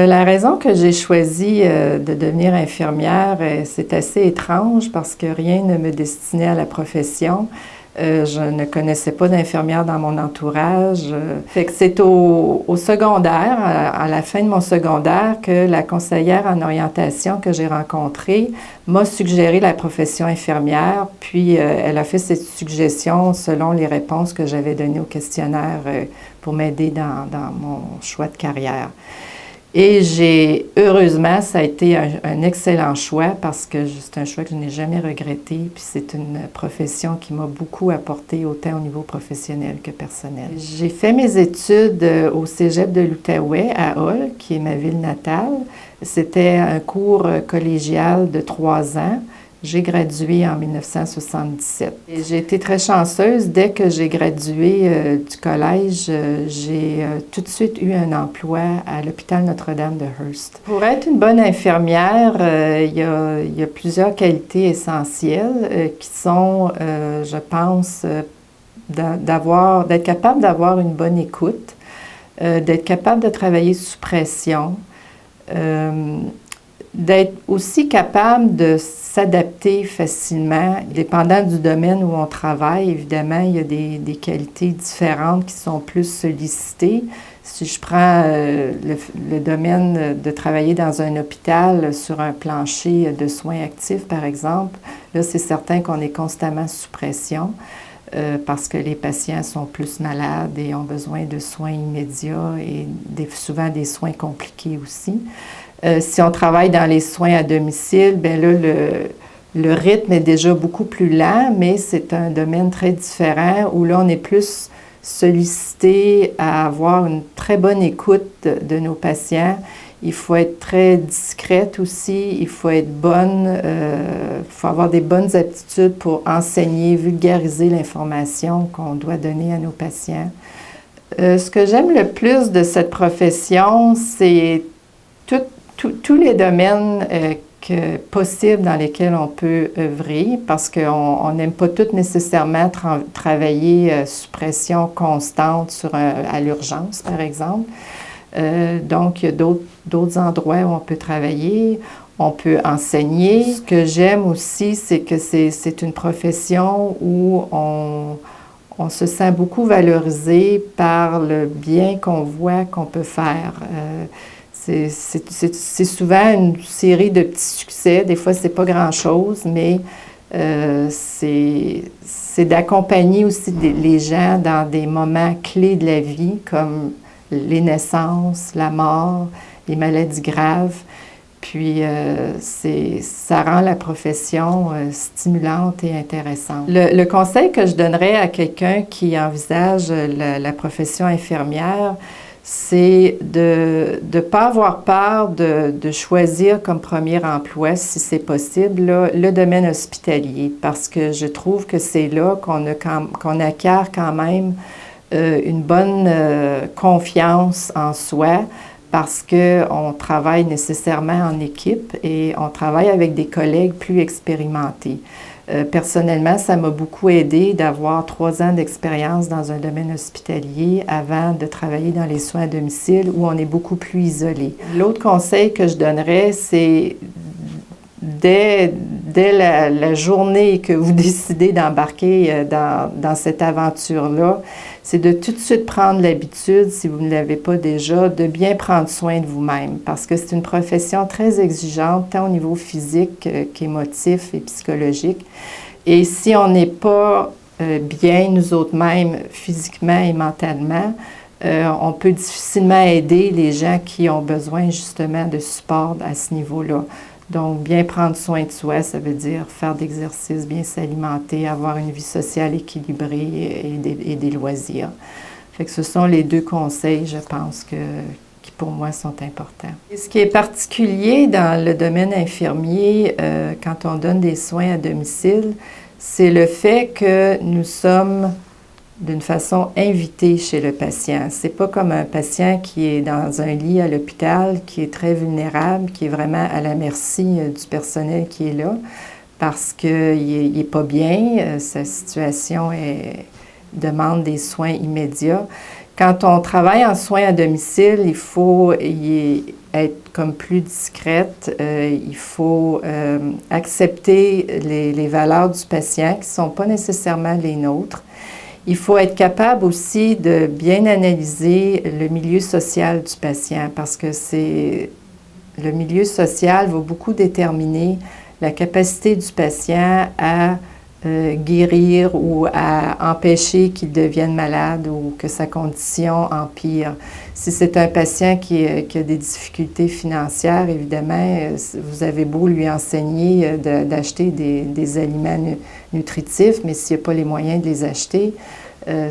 La raison que j'ai choisi de devenir infirmière, c'est assez étrange parce que rien ne me destinait à la profession. Je ne connaissais pas d'infirmière dans mon entourage. Fait que c'est au secondaire, à la fin de mon secondaire, que la conseillère en orientation que j'ai rencontrée m'a suggéré la profession infirmière, puis elle a fait cette suggestion selon les réponses que j'avais données au questionnaire pour m'aider dans mon choix de carrière. Et heureusement, ça a été un excellent choix parce que c'est un choix que je n'ai jamais regretté. Puis c'est une profession qui m'a beaucoup apporté, autant au niveau professionnel que personnel. J'ai fait mes études au Cégep de l'Outaouais à Hull, qui est ma ville natale. C'était un cours collégial de 3 ans. J'ai gradué en 1977. Et j'ai été très chanceuse. Dès que j'ai gradué du collège, j'ai tout de suite eu un emploi à l'hôpital Notre-Dame de Hearst. Pour être une bonne infirmière, il y a plusieurs qualités essentielles qui sont, je pense, d'être capable d'avoir une bonne écoute, d'être capable de travailler sous pression, d'être aussi capable de s'adapter facilement, dépendant du domaine où on travaille. Évidemment, il y a des qualités différentes qui sont plus sollicitées. Si je prends le domaine de travailler dans un hôpital sur un plancher de soins actifs, par exemple, là, c'est certain qu'on est constamment sous pression parce que les patients sont plus malades et ont besoin de soins immédiats et souvent des soins compliqués aussi. Si on travaille dans les soins à domicile, bien là, le rythme est déjà beaucoup plus lent, mais c'est un domaine très différent où là, on est plus sollicité à avoir une très bonne écoute de nos patients. Il faut être très discrète aussi, il faut être bonne, il faut avoir des bonnes aptitudes pour enseigner, vulgariser l'information qu'on doit donner à nos patients. Ce que j'aime le plus de cette profession, c'est tous les domaines possibles dans lesquels on peut œuvrer, parce qu'on n'aime pas tous nécessairement travailler sous pression constante à l'urgence, par exemple. Donc, il y a d'autres endroits où on peut travailler, on peut enseigner. Ce que j'aime aussi, c'est que c'est une profession où on se sent beaucoup valorisé par le bien qu'on voit qu'on peut faire. C'est souvent une série de petits succès. Des fois, c'est pas grand-chose, mais c'est d'accompagner aussi les gens dans des moments clés de la vie, comme les naissances, la mort, les maladies graves. Puis, ça rend la profession stimulante et intéressante. Le conseil que je donnerais à quelqu'un qui envisage la profession infirmière, c'est de ne pas avoir peur de choisir comme premier emploi, si c'est possible, là, le domaine hospitalier, parce que je trouve que c'est là qu'on acquiert quand même une bonne confiance en soi, parce qu'on travaille nécessairement en équipe et on travaille avec des collègues plus expérimentés. Personnellement, ça m'a beaucoup aidé d'avoir 3 ans d'expérience dans un domaine hospitalier avant de travailler dans les soins à domicile où on est beaucoup plus isolé. L'autre conseil que je donnerais, c'est dès dès la journée que vous décidez d'embarquer dans cette aventure-là, c'est de tout de suite prendre l'habitude, si vous ne l'avez pas déjà, de bien prendre soin de vous-même, parce que c'est une profession très exigeante, tant au niveau physique qu'émotif et psychologique. Et si on n'est pas bien, nous autres-mêmes, physiquement et mentalement, on peut difficilement aider les gens qui ont besoin justement de support à ce niveau-là. Donc, bien prendre soin de soi, ça veut dire faire d'exercice, bien s'alimenter, avoir une vie sociale équilibrée et des loisirs. Fait que ce sont les 2 conseils, je pense, qui pour moi sont importants. Et ce qui est particulier dans le domaine infirmier, quand on donne des soins à domicile, c'est le fait que nous sommes d'une façon invitée chez le patient. C'est pas comme un patient qui est dans un lit à l'hôpital, qui est très vulnérable, qui est vraiment à la merci du personnel qui est là, parce qu'il n'est pas bien, sa situation demande des soins immédiats. Quand on travaille en soins à domicile, il faut être comme plus discrète, il faut accepter les valeurs du patient qui ne sont pas nécessairement les nôtres. Il faut être capable aussi de bien analyser le milieu social du patient parce que le milieu social va beaucoup déterminer la capacité du patient à guérir ou à empêcher qu'il devienne malade ou que sa condition empire. Si c'est un patient qui a des difficultés financières, évidemment, vous avez beau lui enseigner d'acheter des aliments nutritifs, mais s'il n'y a pas les moyens de les acheter,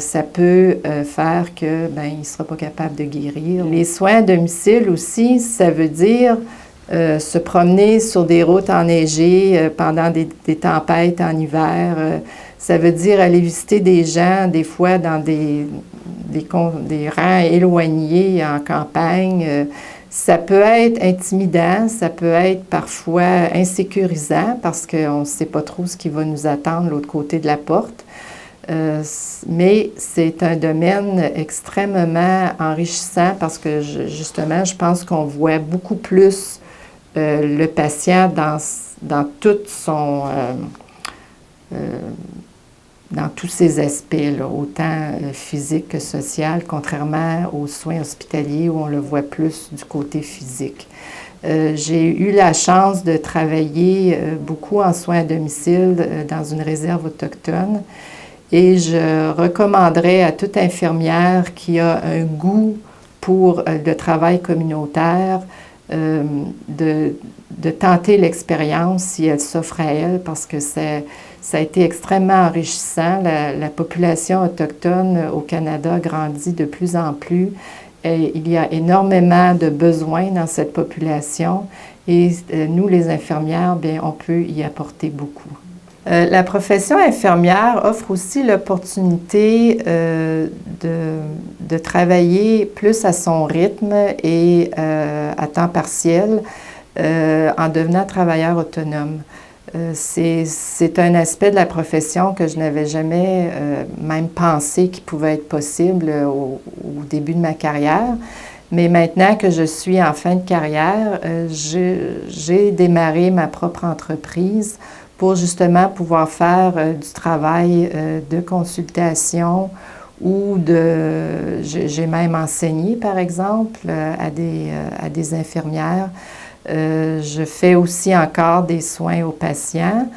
ça peut faire que il ne sera pas capable de guérir. Les soins à domicile aussi, ça veut dire se promener sur des routes enneigées pendant des tempêtes en hiver. Ça veut dire aller visiter des gens, des fois dans des rangs éloignés en campagne. Ça peut être intimidant, ça peut être parfois insécurisant parce qu'on ne sait pas trop ce qui va nous attendre de l'autre côté de la porte. Mais c'est un domaine extrêmement enrichissant parce que justement, je pense qu'on voit beaucoup plus le patient dans tous ses aspects, là, autant physique que social, contrairement aux soins hospitaliers où on le voit plus du côté physique. J'ai eu la chance de travailler beaucoup en soins à domicile dans une réserve autochtone et je recommanderais à toute infirmière qui a un goût pour le travail communautaire de tenter l'expérience si elle s'offre à elle parce que ça a été extrêmement enrichissant. La population autochtone au Canada grandit de plus en plus. Et il y a énormément de besoins dans cette population et nous, les infirmières, bien, on peut y apporter beaucoup. La profession infirmière offre aussi l'opportunité de travailler plus à son rythme et à temps partiel en devenant travailleur autonome. C'est un aspect de la profession que je n'avais jamais même pensé qu'il pouvait être possible au début de ma carrière. Mais maintenant que je suis en fin de carrière, j'ai démarré ma propre entreprise pour justement pouvoir faire du travail de consultation ou j'ai même enseigné, par exemple, à des infirmières. Je fais aussi encore des soins aux patients.